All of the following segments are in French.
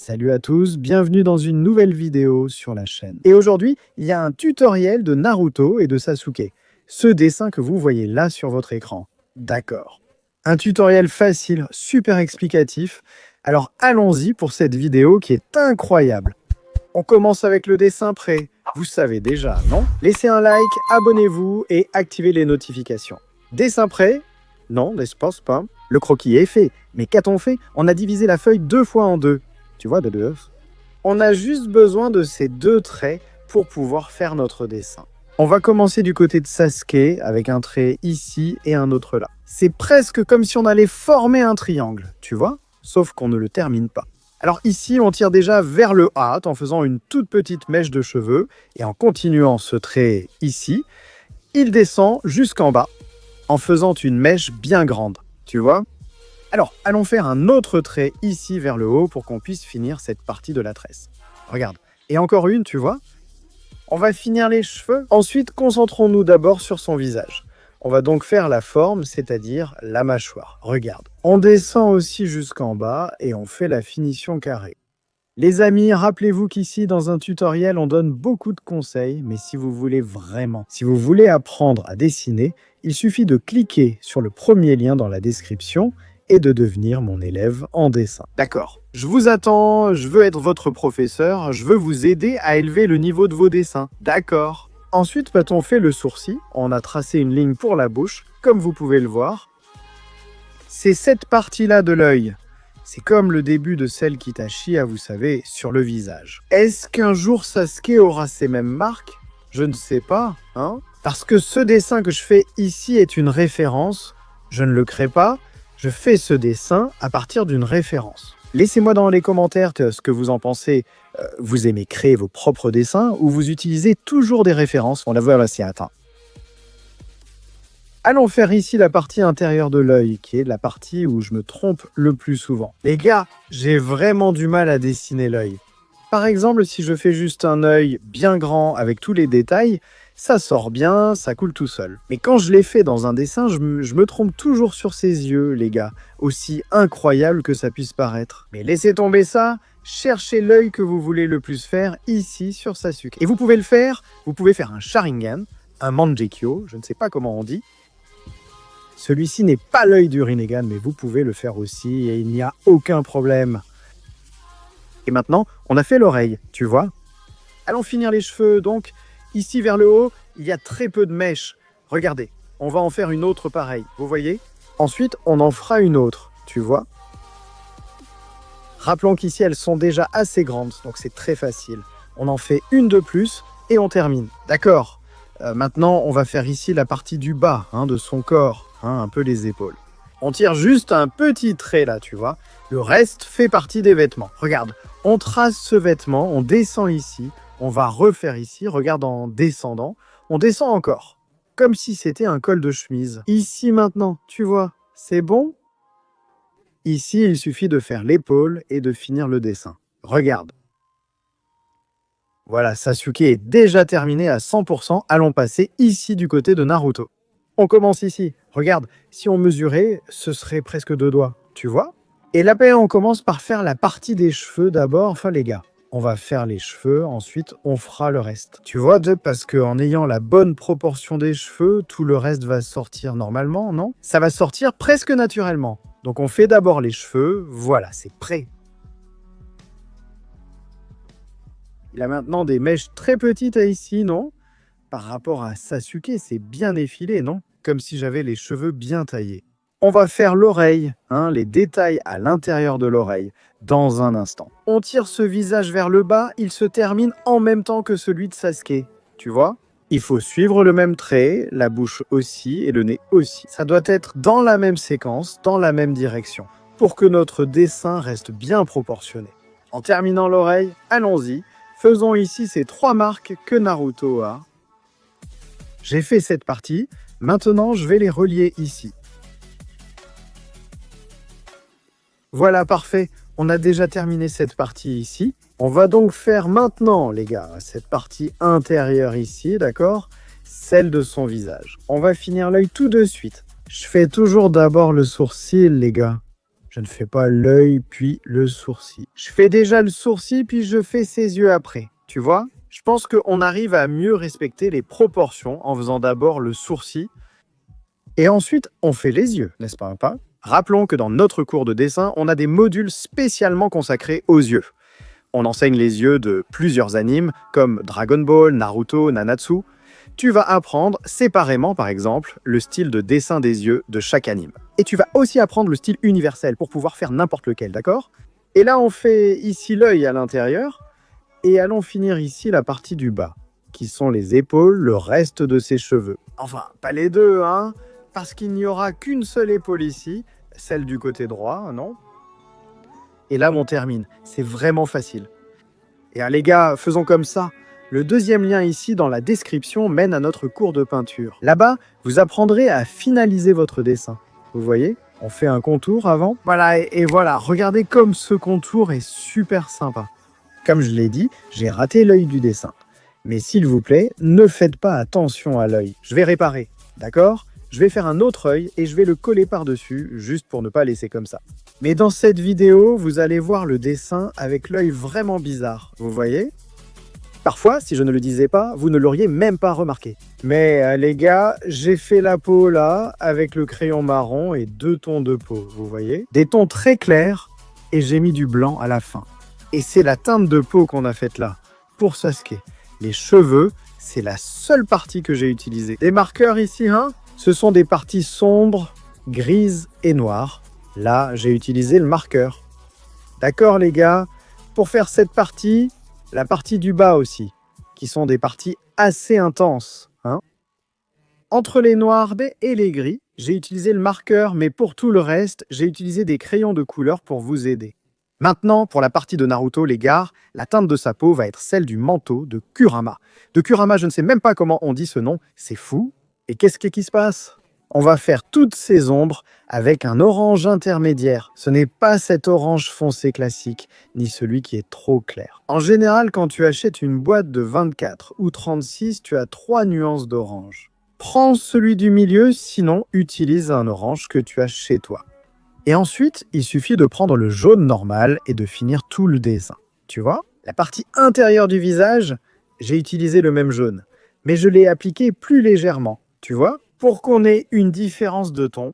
Salut à tous, bienvenue dans une nouvelle vidéo sur la chaîne. Et aujourd'hui, il y a un tutoriel de Naruto et de Sasuke. Ce dessin que vous voyez là sur votre écran. D'accord. Un tutoriel facile, super explicatif. Alors allons-y pour cette vidéo qui est incroyable. On commence avec le dessin prêt. Vous savez déjà, non? Laissez un like, abonnez-vous et activez les notifications. Dessin prêt? Non, n'est-ce pas? Le croquis est fait. Mais qu'a-t-on fait? On a divisé la feuille 2 fois en 2. Tu vois, de deux. On a juste besoin de ces deux traits pour pouvoir faire notre dessin. On va commencer du côté de Sasuke avec un trait ici et un autre là. C'est presque comme si on allait former un triangle, tu vois? Sauf qu'on ne le termine pas. Alors ici, on tire déjà vers le haut en faisant une toute petite mèche de cheveux et en continuant ce trait ici, il descend jusqu'en bas en faisant une mèche bien grande, tu vois? Alors, allons faire un autre trait ici vers le haut pour qu'on puisse finir cette partie de la tresse. Regarde. Et encore une, tu vois? On va finir les cheveux. Ensuite, concentrons-nous d'abord sur son visage. On va donc faire la forme, c'est-à-dire la mâchoire. Regarde. On descend aussi jusqu'en bas et on fait la finition carrée. Les amis, rappelez-vous qu'ici, dans un tutoriel, on donne beaucoup de conseils, mais si vous voulez apprendre à dessiner, il suffit de cliquer sur le premier lien dans la description et de devenir mon élève en dessin. D'accord. Je vous attends, je veux être votre professeur, je veux vous aider à élever le niveau de vos dessins. D'accord. Ensuite, on fait le sourcil. On a tracé une ligne pour la bouche, comme vous pouvez le voir. C'est cette partie-là de l'œil. C'est comme le début de celle qui Itachi a, vous savez, sur le visage. Est-ce qu'un jour Sasuke aura ces mêmes marques? Je ne sais pas, hein? Parce que ce dessin que je fais ici est une référence. Je ne le crée pas. Je fais ce dessin à partir d'une référence. Laissez-moi dans les commentaires ce que vous en pensez. Vous aimez créer vos propres dessins ou vous utilisez toujours des références? On la voit là, attends. Allons faire ici la partie intérieure de l'œil, qui est la partie où je me trompe le plus souvent. Les gars, j'ai vraiment du mal à dessiner l'œil. Par exemple, si je fais juste un œil bien grand avec tous les détails, ça sort bien, ça coule tout seul. Mais quand je l'ai fait dans un dessin, je me trompe toujours sur ses yeux, les gars. Aussi incroyable que ça puisse paraître. Mais laissez tomber ça, cherchez l'œil que vous voulez le plus faire ici sur Sasuke. Et vous pouvez le faire, vous pouvez faire un Sharingan, un Mangekyo, je ne sais pas comment on dit. Celui-ci n'est pas l'œil du Rinnegan, mais vous pouvez le faire aussi et il n'y a aucun problème. Et maintenant, on a fait l'oreille, tu vois. Allons finir les cheveux, donc. Ici, vers le haut, il y a très peu de mèches. Regardez, on va en faire une autre pareille, vous voyez? Ensuite, on en fera une autre, tu vois? Rappelons qu'ici, elles sont déjà assez grandes, donc c'est très facile. On en fait une de plus et on termine. D'accord. Maintenant, on va faire ici la partie du bas de son corps, un peu les épaules. On tire juste un petit trait là, tu vois? Le reste fait partie des vêtements. Regarde, on trace ce vêtement, on descend ici. On va refaire ici, regarde en descendant, on descend encore, comme si c'était un col de chemise. Ici maintenant, tu vois, c'est bon? Ici, il suffit de faire l'épaule et de finir le dessin. Regarde. Voilà, Sasuke est déjà terminé à 100%, allons passer ici du côté de Naruto. On commence ici, regarde, si on mesurait, ce serait presque 2 doigts, tu vois? Et là, on commence par faire la partie des cheveux d'abord, enfin les gars. On va faire les cheveux, ensuite on fera le reste. Tu vois, parce qu'en ayant la bonne proportion des cheveux, tout le reste va sortir normalement, non? Ça va sortir presque naturellement. Donc on fait d'abord les cheveux, voilà, c'est prêt. Il a maintenant des mèches très petites ici, non? Par rapport à Sasuke, c'est bien effilé, non? Comme si j'avais les cheveux bien taillés. On va faire l'oreille, les détails à l'intérieur de l'oreille, dans un instant. On tire ce visage vers le bas, il se termine en même temps que celui de Sasuke, tu vois? Il faut suivre le même trait, la bouche aussi et le nez aussi. Ça doit être dans la même séquence, dans la même direction, pour que notre dessin reste bien proportionné. En terminant l'oreille, allons-y, faisons ici ces 3 marques que Naruto a. J'ai fait cette partie, maintenant je vais les relier ici. Voilà, parfait. On a déjà terminé cette partie ici. On va donc faire maintenant, les gars, cette partie intérieure ici, d'accord? Celle de son visage. On va finir l'œil tout de suite. Je fais toujours d'abord le sourcil, les gars. Je ne fais pas l'œil puis le sourcil. Je fais déjà le sourcil puis je fais ses yeux après. Tu vois? Je pense qu'on arrive à mieux respecter les proportions en faisant d'abord le sourcil et ensuite on fait les yeux, n'est-ce pas? Rappelons que dans notre cours de dessin, on a des modules spécialement consacrés aux yeux. On enseigne les yeux de plusieurs animes comme Dragon Ball, Naruto, Nanatsu. Tu vas apprendre séparément, par exemple, le style de dessin des yeux de chaque anime. Et tu vas aussi apprendre le style universel pour pouvoir faire n'importe lequel, d'accord? Et là, on fait ici l'œil à l'intérieur et allons finir ici la partie du bas, qui sont les épaules, le reste de ses cheveux. Enfin, pas les deux, hein, parce qu'il n'y aura qu'une seule épaule ici, celle du côté droit, non? Et là, on termine. C'est vraiment facile. Et les gars, faisons comme ça. Le deuxième lien ici dans la description mène à notre cours de peinture. Là-bas, vous apprendrez à finaliser votre dessin. Vous voyez? On fait un contour avant. Voilà, et voilà. Regardez comme ce contour est super sympa. Comme je l'ai dit, j'ai raté l'œil du dessin. Mais s'il vous plaît, ne faites pas attention à l'œil. Je vais réparer, d'accord? Je vais faire un autre œil et je vais le coller par-dessus, juste pour ne pas laisser comme ça. Mais dans cette vidéo, vous allez voir le dessin avec l'œil vraiment bizarre, vous voyez? Parfois, si je ne le disais pas, vous ne l'auriez même pas remarqué. Mais les gars, j'ai fait la peau là, avec le crayon marron et 2 tons de peau, vous voyez? Des tons très clairs et j'ai mis du blanc à la fin. Et c'est la teinte de peau qu'on a faite là, pour Sasuke. Les cheveux, c'est la seule partie que j'ai utilisée. Des marqueurs ici, hein? Ce sont des parties sombres, grises et noires. Là, j'ai utilisé le marqueur. D'accord, les gars? Pour faire cette partie, la partie du bas aussi, qui sont des parties assez intenses, hein? Entre les noirs et les gris, j'ai utilisé le marqueur, mais pour tout le reste, j'ai utilisé des crayons de couleur pour vous aider. Maintenant, pour la partie de Naruto, les gars, la teinte de sa peau va être celle du manteau de Kurama. De Kurama, je ne sais même pas comment on dit ce nom, c'est fou. Et qu'est-ce qui se passe? On va faire toutes ces ombres avec un orange intermédiaire. Ce n'est pas cet orange foncé classique, ni celui qui est trop clair. En général, quand tu achètes une boîte de 24 ou 36, tu as 3 nuances d'orange. Prends celui du milieu, sinon utilise un orange que tu as chez toi. Et ensuite, il suffit de prendre le jaune normal et de finir tout le dessin. Tu vois? La partie intérieure du visage, j'ai utilisé le même jaune, mais je l'ai appliqué plus légèrement. Tu vois? Pour qu'on ait une différence de ton.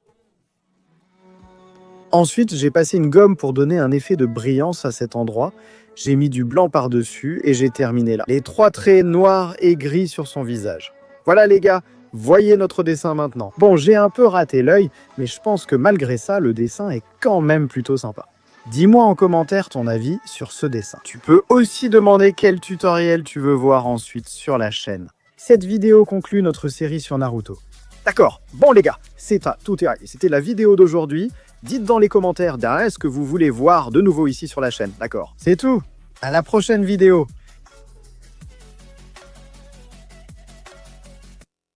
Ensuite, j'ai passé une gomme pour donner un effet de brillance à cet endroit. J'ai mis du blanc par-dessus et j'ai terminé là. Les 3 traits noirs et gris sur son visage. Voilà les gars, voyez notre dessin maintenant. Bon, j'ai un peu raté l'œil, mais je pense que malgré ça, le dessin est quand même plutôt sympa. Dis-moi en commentaire ton avis sur ce dessin. Tu peux aussi demander quel tutoriel tu veux voir ensuite sur la chaîne. Cette vidéo conclut notre série sur Naruto. D'accord, bon les gars, c'était la vidéo d'aujourd'hui. Dites dans les commentaires derrière ce que vous voulez voir de nouveau ici sur la chaîne, d'accord? C'est tout, à la prochaine vidéo.